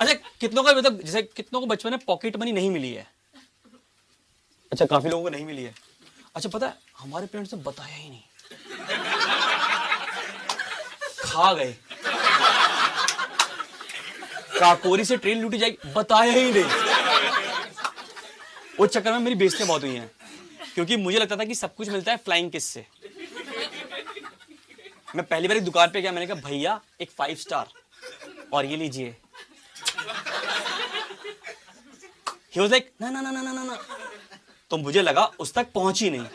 अच्छा कितनों का मतलब जैसे कितनों को बचपन में पॉकेट मनी नहीं मिली है? अच्छा काफी लोगों को नहीं मिली है। अच्छा पता है हमारे पेरेंट्स ने बताया ही नहीं, खा गए, काकोरी से ट्रेन लूटी जाएगी, बताया ही नहीं। उस चक्कर में मेरी बेइज्जतियां बहुत हुई हैं, क्योंकि मुझे लगता था कि सब कुछ मिलता है फ्लाइंग किस से। मैं पहली बार एक दुकान पे गया, मैंने कहा भैया एक 5 स्टार और ये लीजिए। He was like, ना ना ना ना ना ना। तो मुझे लगा उस तक पहुंच ही नहीं,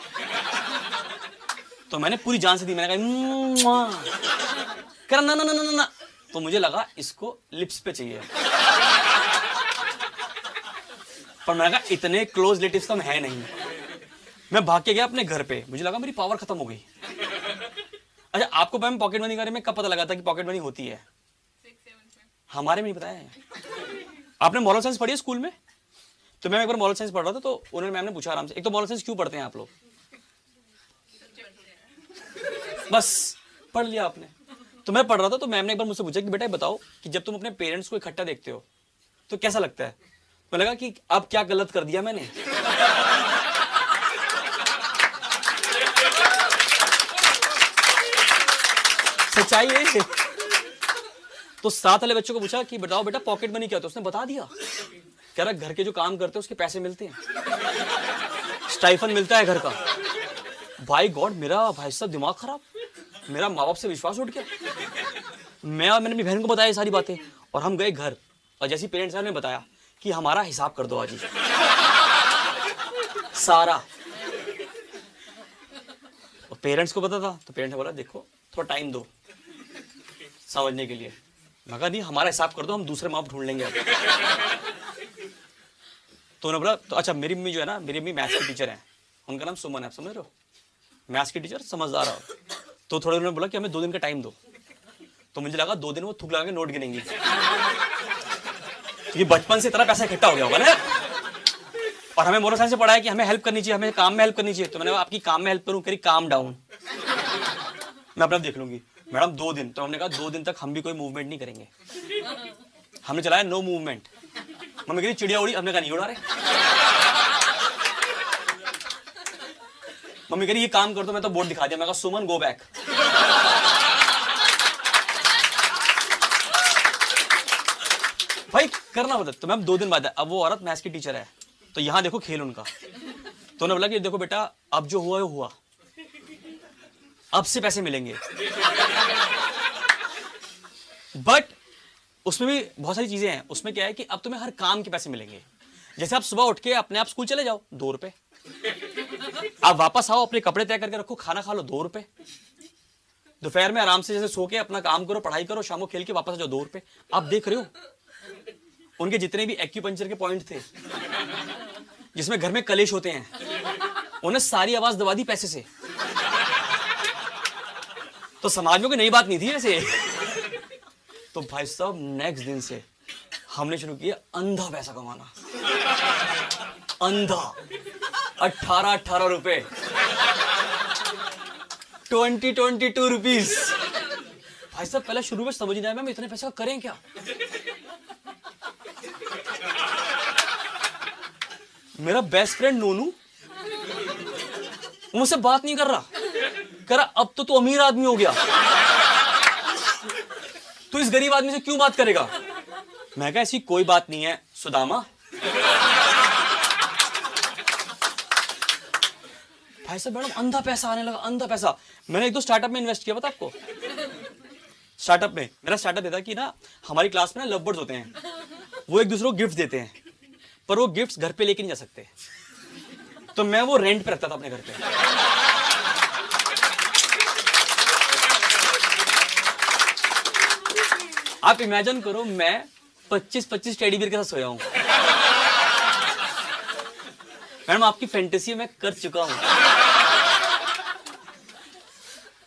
तो मैंने पूरी जान से दी, मैंने कहा कर ना ना ना ना ना। तो मुझे लगा इसको लिप्स पे चाहिए, पर मैंने कहा इतने क्लोज रिलेटिव्स तो हम है नहीं। मैं भाग के गया अपने घर पे, मुझे लगा मेरी पावर खत्म हो गई। अच्छा आपको मैम पॉकेट मनी के बारे में कब पता लगा था कि पॉकेट मनी होती है? 6-7 में। हमारे में नहीं बताया है। आपने मॉरल साइंस पढ़ी है स्कूल में? तो मैं एक बार मॉरल साइंस पढ़ रहा था, तो उन्होंने मैम ने पूछा आराम से, एक तो मॉरल साइंस क्यों पढ़ते हैं आप लोग? बस पढ़ लिया आपने। तो मैं पढ़ रहा था, तो मैम ने एक बार मुझसे पूछा कि बेटा बताओ कि जब तुम अपने पेरेंट्स को इकट्ठा देखते हो तो कैसा लगता है? मैं लगा कि अब क्या गलत कर दिया मैंने। सच्चाई है। तो साथ वाले बच्चों को पूछा कि बताओ बेटा पॉकेट मनी क्या होता है? उसने बता दिया, कह रहा घर के जो काम करते हैं उसके पैसे मिलते हैं, स्टाइफन मिलता है घर का। भाई गॉड, मेरा भाई साहब दिमाग खराब, मेरा माँ बाप से विश्वास उठ गया। मैंने अपनी बहन को बताया सारी बातें, और हम गए घर, और जैसी पेरेंट्स ने बताया कि हमारा हिसाब कर दो आज ही सारा। और पेरेंट्स को पता था, तो पेरेंट्स ने बोला देखो थोड़ा टाइम दो समझने के लिए। मैं कहा नहीं हमारा हिसाब कर दो, हम दूसरे माँ बाप ढूंढ लेंगे अब। तो उन्होंने बोला तो अच्छा मेरी मम्मी जो है ना, मेरी मम्मी मैथ्स की टीचर है, उनका नाम सुमन है, आप समझ रहे हो, मैथ्स की टीचर, समझदार हो। तो थोड़े उन्होंने बोला कि हमें 2 दिन का टाइम दो। तो मुझे लगा 2 दिन वो थूक लगा के नोट गिनेंगी, क्योंकि बचपन से इतना पैसा इकट्ठा हो गया होगा ना। और हमें मोरल साइंस से पढ़ा है कि हमें हेल्प करनी चाहिए, हमें काम में हेल्प करनी चाहिए। तो मैंने कहा आपकी काम में हेल्प करूं? करी काम डाउन, मैं अपना देख लूंगी। मैडम 2 दिन। तो हमने कहा 2 दिन तक हम भी कोई मूवमेंट नहीं करेंगे। हमने चलाया नो मूवमेंट। मम्मी कह रही चिड़िया उड़ी, हमने कहा नहीं उड़ा रहे। मम्मी कह रही ये काम कर दो, मैं तो बोर्ड दिखा दिया, मैं कहा सुमन गो बैक। भाई करना बता। तो मैम 2 दिन बाद, अब वो औरत मैथ्स की टीचर है, तो यहां देखो खेल उनका। तो उन्होंने बोला कि देखो बेटा अब जो हुआ वो हुआ, अब से पैसे मिलेंगे, बट उसमें भी बहुत सारी चीजें हैं। उसमें क्या है कि अब तुम्हें हर काम के पैसे मिलेंगे। जैसे आप सुबह उठ के अपने आप स्कूल चले जाओ, 2 रुपए। आप वापस आओ, अपने कपड़े तय करके रखो, खाना खा लो, 2 रुपए। दोपहर में आराम से जैसे सो के अपना काम करो, पढ़ाई करो, शाम को खेल के वापस आ जाओ, 2 रुपए। आप देख रहे हो उनके जितने भी एक्यूपंक्चर के पॉइंट थे, जिसमें घर में कलेश होते हैं, उन्हें सारी आवाज दबा दी पैसे से। तो समाज में कोई नई बात नहीं थी वैसे। तो भाई साहब नेक्स्ट दिन से हमने शुरू किया अंधा पैसा कमाना। अंधा 18 रुपए, 22 रुपीज। भाई साहब पहले शुरू में समझ नहीं आया मैम इतने पैसा करें क्या। मेरा बेस्ट फ्रेंड नोनू मुझसे बात नहीं कर रहा, कह रहा अब तो तू अमीर आदमी हो गया, तू इस गरीब आदमी से क्यों बात करेगा। मैं कहा ऐसी कोई बात नहीं है सुदामा। भाई साहब मैडम अंधा पैसा आने लगा, अंधा पैसा। मैंने 1-2 स्टार्टअप में इन्वेस्ट किया, पता आपको। स्टार्टअप में मेरा स्टार्टअप देता कि ना हमारी क्लास में ना लव बर्ड्स होते हैं, वो एक दूसरे को गिफ्ट देते हैं, पर वो गिफ्ट्स घर पे लेके नहीं जा सकते, तो मैं वो रेंट पे रखता था अपने घर पे। आप इमेजिन करो मैं 25 टेडी बियर के साथ सोया हूं। मैडम आपकी फैंटेसी मैं कर चुका हूं।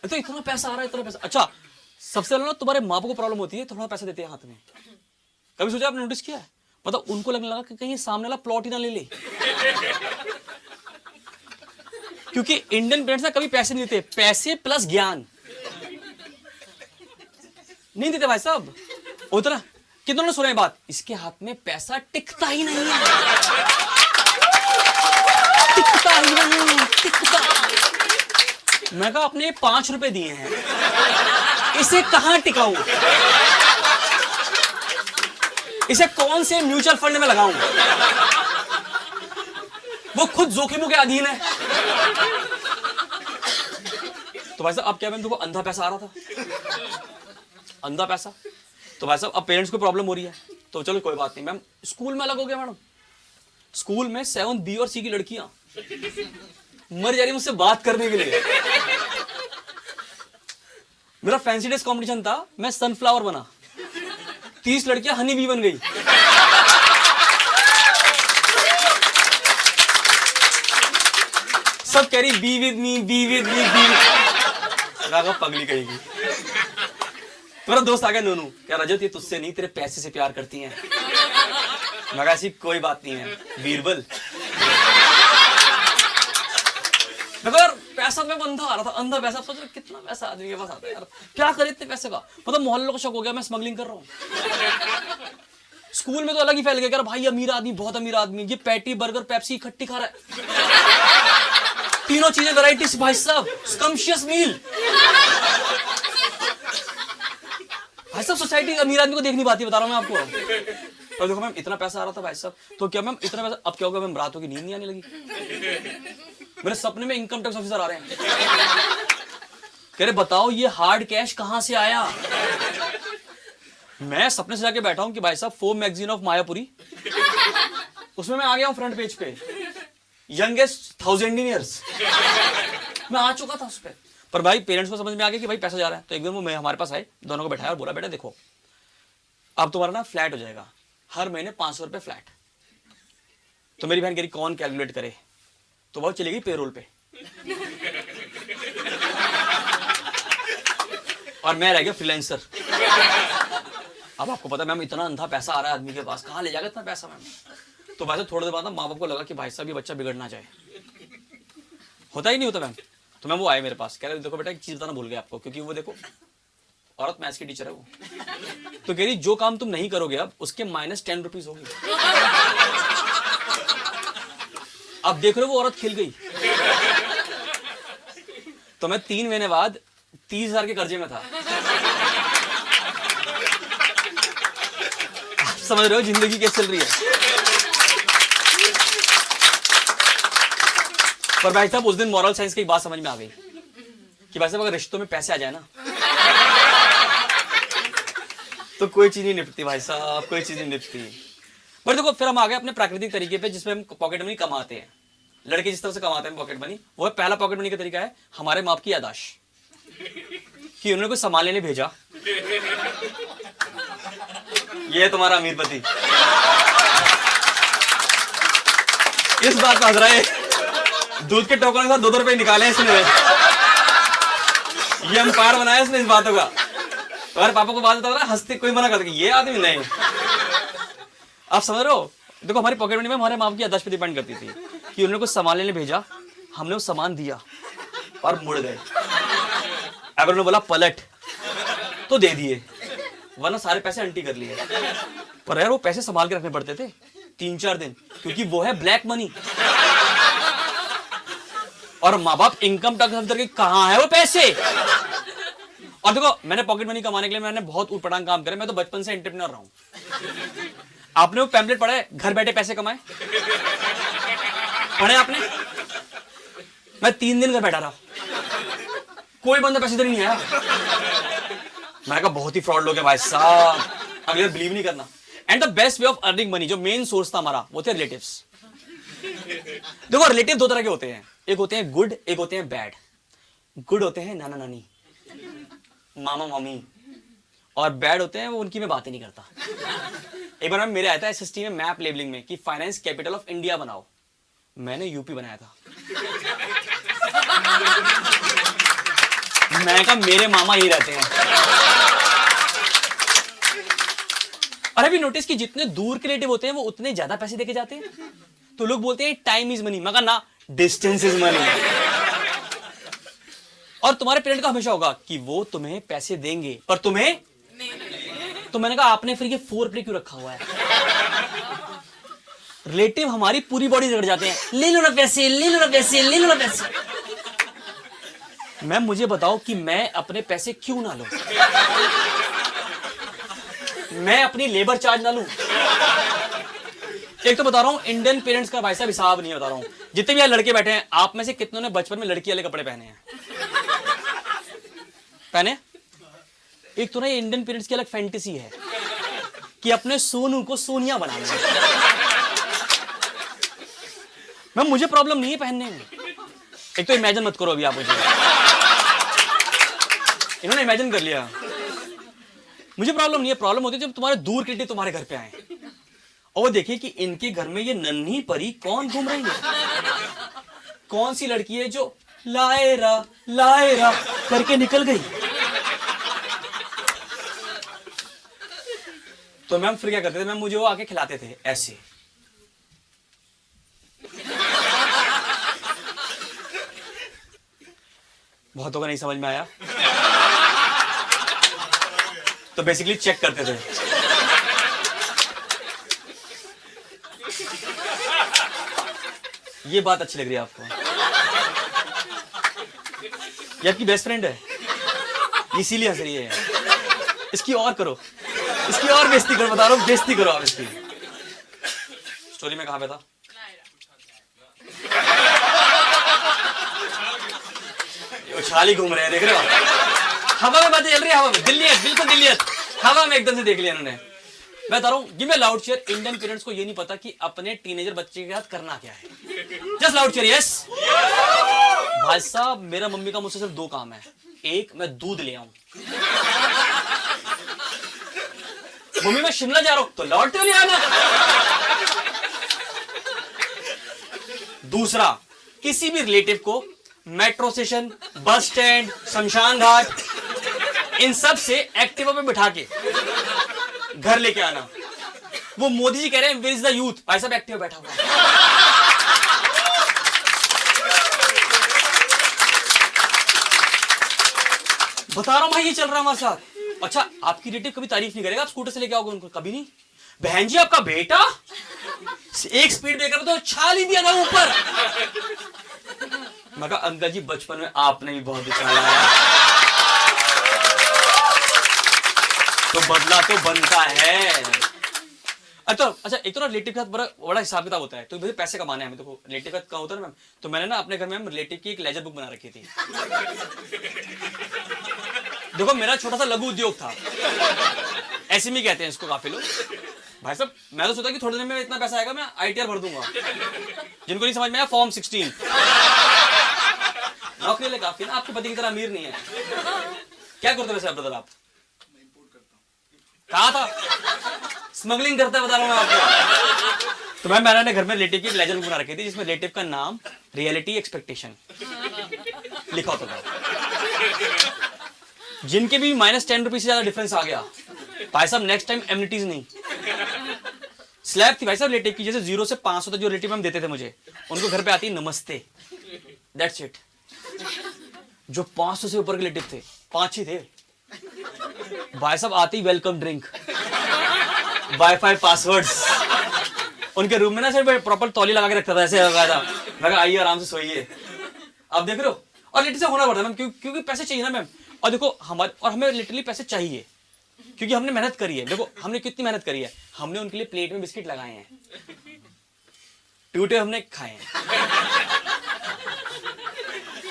तो इतना पैसा आ रहा है, इतना पैसा। अच्छा सबसे पहले ना तुम्हारे माँ बाप को प्रॉब्लम होती है, थोड़ा पैसा देते हैं हाथ में। कभी सोचा आपने, नोटिस किया है? मतलब उनको लगने लगा कि कहीं सामने वाला प्लॉट ही ना ले ले। क्योंकि इंडियन पेरेंट्स ना कभी पैसे नहीं देते, पैसे प्लस ज्ञान नहीं देते भाई साहब। उतना कितनों ने सुना ये बात? इसके हाथ में पैसा टिकता ही नहीं है, टिकता ही नहीं, टिकता। मैं कहा आपने 5 रुपए दिए हैं, इसे कहां टिकाऊं, इसे कौन से म्यूचुअल फंड में लगाऊं? वो खुद जोखिमों के अधीन है। तो भाई साहब अब क्या मैम, देखो अंधा पैसा आ रहा था, अंधा पैसा। तो भाई साहब अब पेरेंट्स को प्रॉब्लम हो रही है, तो चलो कोई बात नहीं मैम, स्कूल में अलग हो गया मैडम। स्कूल में 7 बी और सी की लड़कियां मर जा रही मुझसे बात करने के लिए। मेरा फैंसी ड्रेस कंपटीशन था, मैं सनफ्लावर बना, 30 लड़कियां हनी बी बन गई। सब कह रही be with me, be with me, be. पगली कहेगी। मेरा दोस्त आ गया नोनू, क्या रजत ये तुझसे नहीं तेरे पैसे से प्यार करती हैं। मैं कहा ऐसी कोई बात नहीं है बीरबल। यार पैसा में बंधा आ रहा था, अंधा पैसा। सोच रहे कितना पैसा आदमी के पास आता है यार, क्या करे इतने पैसे का। मतलब मोहल्ले को शक हो गया मैं स्मगलिंग कर रहा हूँ। स्कूल में तो अलग ही फैल गया यार, भाई अमीर आदमी, बहुत अमीर आदमी, ये पैटी बर्गर पेप्सी इकट्ठी खा रहा है, तीनों चीजें वैरायटीज भाई साहब, स्कम्शियस मील। भाई साहब सोसाइटी अमीर आदमी को देख नहीं पाती, बता रहा हूं मैं आपको। तो देखो मैम इतना पैसा आ रहा था भाई साहब, तो क्या मैम इतना पैसा, अब क्या होगा मैम, रातों की नींद नहीं आने लगी। मेरे सपने में इनकम टैक्स ऑफिसर आ रहे हैं, कह रहे बताओ ये हार्ड कैश कहां से आया। मैं सपने से जाके बैठा हूं कि भाई साहब फोम मैगजीन ऑफ मायापुरी, उसमें मैं आ गया हूं फ्रंट पेज पे, यंगेस्ट 1000 इंजीनियर्स, मैं आ चुका था उस पर। पर भाई पेरेंट्स को समझ में आ गया कि भाई पैसा जा रहा है, तो एक दिन वो हमारे पास आए, दोनों को बैठाया और बोला बेटा देखो अब तुम्हारा ना फ्लैट हो जाएगा, हर महीने 500 रुपए फ्लैट। तो मेरी बहन कह रही कौन कैलकुलेट करे, तो वो चली गई पेरोल पे और मैं रह गया फ्रीलांसर। अब आपको पता है मैम इतना अंधा पैसा आ रहा है आदमी के पास, कहां ले जाएगा इतना पैसा मैम। तो भाई थोड़ी देर बाद माँ बाप को लगा कि भाई साहब ये बच्चा बिगड़ ना जाए, होता ही नहीं होता मैम। तो मैम वो आए मेरे पास, कह रहे देखो बेटा एक चीज बताना भूल गए आपको, क्योंकि वो देखो औरत मैथ्स की टीचर है वो, तो कह रही जो काम तुम नहीं करोगे अब उसके -10 रुपीज होगी। अब देख रहे हो वो औरत खिल गई। तो मैं 3 महीने बाद 30,000 के कर्जे में था। आप समझ रहे हो जिंदगी कैसे चल रही है। पर भाई साहब उस दिन मॉरल साइंस की एक बात समझ में आ गई कि भाई साहब अगर रिश्तों में पैसे आ जाए ना तो कोई चीज नहीं निपटती भाई साहब, कोई चीज नहीं निपटती। पर देखो फिर हम आ गए अपने प्राकृतिक तरीके पे जिसमें हम पॉकेट मनी कमाते हैं। लड़के जिस तरह से कमाते हैं पॉकेट मनी, वो पहला पॉकेट मनी का तरीका है हमारे माँ की याददाश्त, कि उन्होंने कोई सामान लेने भेजा, ये तुम्हारा अमीर पति। इस बात पर हंस रहा है, दूध के टोकन के साथ 2-2 रुपए निकाले इसने, ये अंपायर बनाया इसने इस बातों का। तुम्हारे पापा को बात बता रहा है, हंसते कोई मना करते ये आदमी नहीं। आप समझ रहे हो, देखो हमारी पॉकेट मनी में हमारे माँ की याददाश्त पे डिपेंड करती थी कि उन्होंने कुछ सामान लेने भेजा, हमने वो सामान दिया और मुड़ गए। अगर उन्होंने बोला पलट तो दे दिए, वरना सारे पैसे अंटी कर लिए। पर यार वो पैसे संभाल के रखने पड़ते थे 3-4 दिन, क्योंकि वो है ब्लैक मनी। और माँ बाप इनकम टैक्स ऑफिसर के कहां है वो पैसे। और देखो मैंने पॉकेट मनी कमाने के लिए मैंने बहुत ऊटपटांग काम करे, मैं तो बचपन से एंटरप्रेन्योर रहा हूं। आपने वो पैम्पलेट पढ़ा है घर बैठे पैसे कमाए, पढ़े आपने? मैं 3 दिन घर बैठा रहा, कोई बंदा पैसे देने नहीं आया। मैंने कहा बहुत ही फ्रॉड लोग हैं भाई साहब, अगले बिलीव नहीं करना। And the best way of earning money, जो मेन सोर्स था हमारा, वो थे रिलेटिव्स। देखो रिलेटिव 2 तरह के होते हैं, एक होते हैं गुड, एक होते हैं बैड। गुड होते हैं नाना नानी, मामा मामी, और बैड होते हैं वो उनकी मैं बात ही नहीं करता। एक बार मेरे आया था एसएसटी में मैप लेबलिंग में कि फाइनेंस कैपिटल ऑफ इंडिया बनाओ, मैंने यूपी बनाया था। मैं कहा मेरे मामा ही रहते हैं। और अभी नोटिस कि जितने दूर के रिलेटिव होते हैं वो उतने ज्यादा पैसे देके जाते हैं। तो लोग बोलते हैं टाइम इज मनी, मैं कहा ना डिस्टेंस इज मनी। और तुम्हारे पेरेंट का हमेशा होगा कि वो तुम्हें पैसे देंगे पर तुम्हें नहीं। तो मैंने कहा आपने फिर ये 4 प्ले क्यों रखा हुआ है? रिलेटिव हमारी पूरी बॉडी रगड़ जाते हैं, ले लो ना पैसे, ले लो ना पैसे, ले लो ना पैसे। मैम मुझे बताओ कि मैं अपने पैसे क्यों ना लूं? मैं अपनी लेबर चार्ज ना लूं? एक तो बता रहा हूं, इंडियन पेरेंट्स का भाई साहब हिसाब नहीं बता रहा हूं। जितने भी यहाँ लड़के बैठे हैं, आप में से कितनों ने बचपन में लड़की वाले कपड़े पहने हैं? पहने? एक तो ना ये इंडियन पेरेंट्स की अलग फैंटेसी है कि अपने सोनू को सोनिया बनाना है। मैम मुझे प्रॉब्लम नहीं है पहनने में। एक तो इमेजिन मत करो अभी आप मुझे, इन्होंने इमेजिन कर लिया। मुझे प्रॉब्लम नहीं है, प्रॉब्लम होती है जब तुम्हारे दूर के रिलेटिव तुम्हारे घर पे आए और वो देखिए कि इनके घर में ये नन्ही परी कौन घूम रही है, कौन सी लड़की है जो लायरा लायरा करके निकल गई। तो मैम फिर क्या करते थे, मैम मुझे वो आके खिलाते थे ऐसे। बहुतों को नहीं समझ में आया, तो बेसिकली चेक करते थे। ये बात अच्छी लग रही है आपको? ये आपकी बेस्ट फ्रेंड है, इसीलिए हंस रही है। इसकी और करो, इसकी और बेइज्जती करो, बता रहा हूं, बेइज्जती करो आप इसकी। स्टोरी में कहां पे था? उछाली घूम रहे हैं, देख रहे हो? हवा में बातें चल रही है, हवा में। दिल्लीत, बिल्कुल दिल्लीत, हवा में एकदम से देख लिया इन्होंने। मैं बता रहा हूं, give me loud chair. Indian parents को ये नहीं पता कि अपने टीनेजर बच्चे के साथ करना क्या है। Just loud chair, yes. भाई साहब मेरा मम्मी का मुझसे सिर्फ 2 काम है। एक, मैं दूध ले आऊं। मम्मी मैं शिमला जा रहा हूं, तो लौटते हुए ले आना। दूसरा, किसी भी रिलेटिव को मेट्रो स्टेशन, बस स्टैंड, शमशान घाट, इन सब से एक्टिवा पे बिठा के घर लेके आना। वो मोदी जी कह रहे हैं वेयर इज द यूथ, भाई साहब एक्टिवा बैठा हुआ है। बता रहा हूं भाई, ये चल रहा है हमारे साथ। अच्छा, आपकी रिलेटिव कभी तारीफ नहीं करेगा, आप स्कूटर से लेके आओगे उनको? कभी नहीं। बहन जी आपका बेटा एक स्पीड ब्रेकर तो छाल ही दिया था ऊपर। मैं कहा अंकल जी बचपन में आपने भी बहुत उछाला है, तो बदला तो बनता है। अच्छा एक तो ना रिलेटिव के साथ बड़ा हिसाब किताब होता है। तो मुझे पैसे कमाने हैं, तो रिलेटिव का क्या होता है ना मैम, तो मैंने ना अपने घर में रिलेटिव की एक लेजर बुक बना रखी थी। देखो मेरा छोटा सा लघु उद्योग था, ऐसे में कहते हैं इसको काफी लोग। भाई साहब मैं तो सोचा कि थोड़े दिन में इतना पैसा आएगा मैं ITR भर दूंगा। जिनको नहीं समझ में आया, फॉर्म 16 नौकरी ले काफी ना, आपके पति की तरह अमीर नहीं है। क्या करते वैसे ब्रदर आप? मैं इंपोर्ट करता हूं। कहा था स्मगलिंग करता है, बता रहा हूं मैं आपको। तो मैंने घर में रिलेटिव की एक लेजर बुक बना रखी थी, जिसमें रिलेटिव का नाम, रियलिटी, एक्सपेक्टेशन लिखा होता था। जिनके भी -10 रुपीज से ज्यादा डिफरेंस आ गया, भाई साहब नेक्स्ट टाइम एमिनिटीज नहीं। स्लैब थी भाई साहब रिलेटिव की, जैसे 0 से 500 तक जो रिलेटिव हम देते थे मुझे, उनको घर पे आती नमस्ते, दैट्स इट। जो 500 से ऊपर के रिलेटिव थे, 5 ही थे, भाई साहब आते ही वेलकम ड्रिंक, वाईफाई पासवर्ड्स। उनके रूम में ना सिर्फ प्रॉपर तौली लगा के रखता था, ऐसे लगाया था। मैं कहा आइए आराम से सोइए। आप देख रहे हो, और रिलेटिव से होना पड़ता है मैम, क्योंकि पैसे चाहिए ना मैम। और देखो हमें लिटरली पैसे चाहिए, क्योंकि हमने मेहनत करी है। देखो हमने कितनी मेहनत करी है, हमने उनके लिए प्लेट में बिस्किट लगाए हैं, टूटे हमने खाए हैं।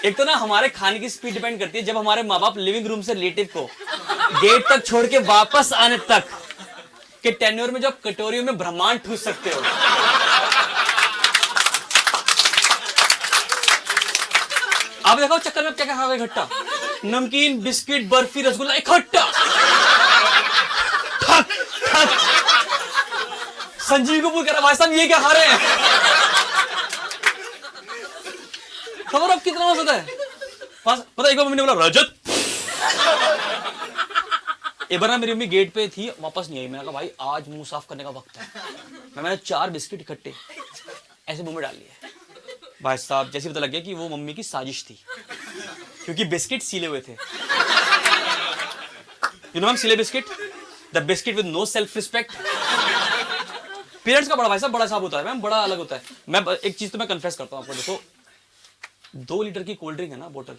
एक तो ना हमारे खाने की स्पीड डिपेंड करती है, जब हमारे माँ बाप लिविंग रूम से रिलेटिव को गेट तक छोड़ के वापस आने तक के टेन्योर में जो आप कटोरियों में ब्रह्मांड ठूस सकते हो। आप देखो चक्कर में क्या क्या खा गए इकट्ठा, नमकीन, बिस्किट, बर्फी, रसगुल्ला इकट्ठा। संजीव कपूर कह रहा भाई साहब ये क्या खा रहे हैं? खबर अब कितना मजा है। पता एक बार मम्मी ने बोला रजत, एक बार ना मेरी मम्मी गेट पे थी, वापस नहीं आई। मैंने कहा भाई आज मुंह साफ करने का वक्त है। मैंने 4 बिस्किट इकट्ठे ऐसे मुंह में डाल लिए। भाई साहब जैसे पता लग गया कि वो मम्मी की साजिश थी, क्योंकि बिस्किट सीले हुए थे। हम सीले biscuit, the biscuit with no self respect. Parents का बड़ा भाई साहब बड़ा साहब होता है मैम, बड़ा अलग होता है। मैं एक चीज तो मैं कन्फेस करता हूँ आपको, देखो 2 लीटर की कोल्ड ड्रिंक है ना बोतल,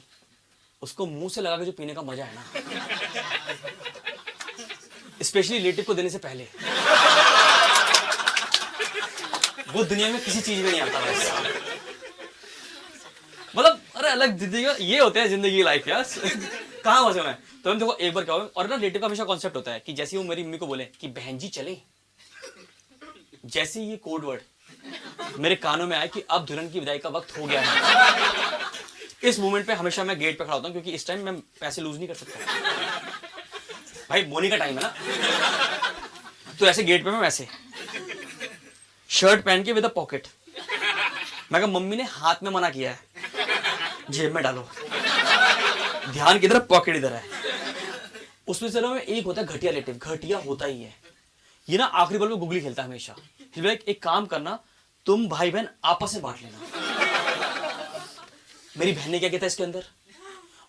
उसको मुंह से लगा के जो पीने का मजा है ना, स्पेशली रिलेटिव को देने से पहले, वो दुनिया में किसी चीज में नहीं आता वैसे। मतलब अरे अलग जिंदगी, ये होते हैं जिंदगी लाइफ यार। कहाँ फंसे मैं। तो हम देखो एक बार क्या हुआ, और ना रिलेटिव का हमेशा कॉन्सेप्ट होता है कि जैसे वो मेरी मम्मी को बोले कि बहन जी चले, जैसे ये कोड वर्ड मेरे कानों में आया कि अब दुल्हन की विदाई का वक्त हो गया है, इस मोमेंट पे हमेशा मैं गेट पे खड़ा होता हूँ, क्योंकि इस टाइम मैं पैसे लूज नहीं कर सकता भाई, बोनी का टाइम है ना। तो ऐसे गेट पे मैं वैसे शर्ट पहन के विद अ पॉकेट, मैं कहा मम्मी ने हाथ में मना किया है, जेब में डालो, ध्यान किधर है, पॉकेट इधर है। उसमें से में एक होता है घटिया रिलेटिव, घटिया होता ही है ये ना, आखिरी बल में गुगली खेलता है हमेशा। एक काम करना, तुम भाई बहन आपस में बांट लेना। मेरी बहन ने क्या किया था इसके अंदर,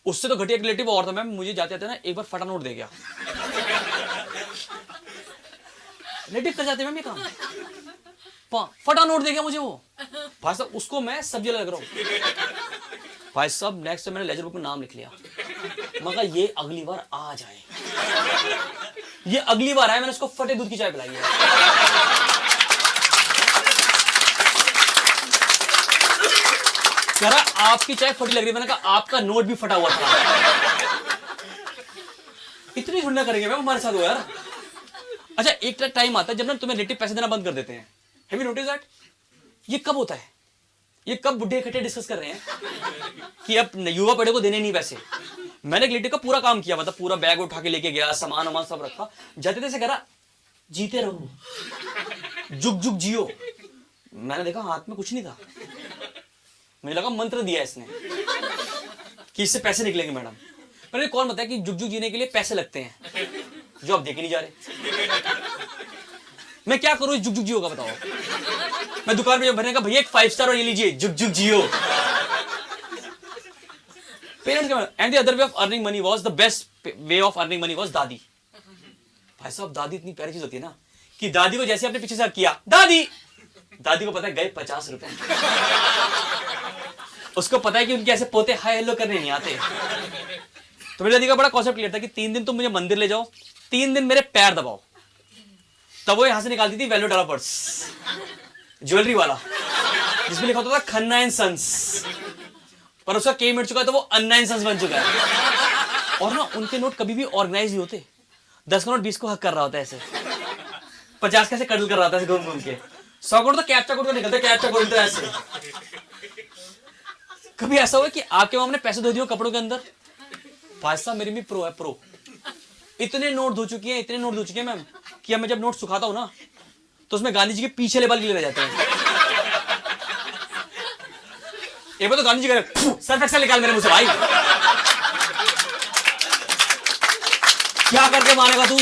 उससे तो घटिया रिलेटिव और था मैम, मुझे जाते जाते ना एक बार फटा नोट दे गया। रिलेटिव कर जाते मैम ये काम, फटा नोट दे गया मुझे वो भाई साहब, उसको मैं सब्जी लग रहा हूँ भाई साहब। नेक्स्ट मैंने लेजर बुक में नाम लिख लिया, मगर ये अगली बार आ जाए, ये अगली बार आए, मैंने उसको फटे दूध की चाय पिलाई है। कह रहा आपकी चाय फटी लग रही है, मैंने कहा आपका नोट भी फटा हुआ था। इतनी झुंडा करेंगे मैम हमारे साथ हो यार। अच्छा एक टाइम आता है जब ना तुम्हें रिलेटिव पैसे देना बंद कर देते हैं, हैव यू नोटिस दैट? ये कब होता है, ये कब बुढ़े इकट्ठे डिस्कस कर रहे हैं कि अब युवा पढ़े को देने नहीं पैसे। मैंने रिलेटिव का पूरा काम किया, मतलब पूरा बैग उठा के लेके गया, सामान वामान सब रखा, जाते थे से कह रहा जीते रहो, जुग जुग जियो। मैंने देखा हाथ में कुछ नहीं था, मुझे लगा मंत्र दिया इसने कि इससे पैसे निकलेंगे मैडम। मैंने कौन बताया कि जुग जुग जीने के लिए पैसे लगते हैं जो आप देखे नहीं जा रहे। मैं क्या करूं इस जुग जुग जियो का बताओ। मैं दुकान पे जब भरने का, भैया एक 5 स्टार और ये लीजिए, जुग जुग जियो। पेरेंट्स का, and the other way of earning money was the best way of earning money was दादी। भाई साहब दादी इतनी प्यारी चीज होती है ना, कि दादी को जैसे अपने पीछे से किया, दादी को पता है गए 50 रुपए। उसको पता है कि उनके ऐसे पोते हाय हेलो करने नहीं आते। तो मेरी दादी का बड़ा कॉन्सेप्ट क्लियर था कि 3 दिन तुम मुझे मंदिर ले जाओ, 3 दिन मेरे पैर दबाओ। तब वो यहां से निकालती थी वैल्यू डॉलर पर्स, ज्वेलरी वाला, जिसमें लिखा होता था खन्ना एंड सन्स, पर उसका के मिट चुका है तो वो अन्ना एंड सन्स बन चुका है। और ना उनके नोट कभी भी ऑर्गेनाइज नहीं होते। 10 का नोट 20 को हक कर रहा होता है ऐसे, 50 का ऐसे कडल कर रहा होता है घूम घूम के, 100 करोड़ तो कैप्चा कोड निकलता है, कैप्चा कोड ऐसे। कभी ऐसा हुआ कि आपके माम ने पैसे धो दिए कपड़ों के अंदर? भाई साहब मेरी भी प्रो है, प्रो। इतने नोट धो चुकी है, इतने नोट धो चुके हैं मैम, कि मैं जब नोट सुखाता हूं ना तो उसमें गांधी जी के पीछे लेवल गिले रह जाते हैं। एक बार तो गांधी जी कह सर्फ एक्सेल निकाल मेरे मुंह से, भाई क्या करके मानेगा तू।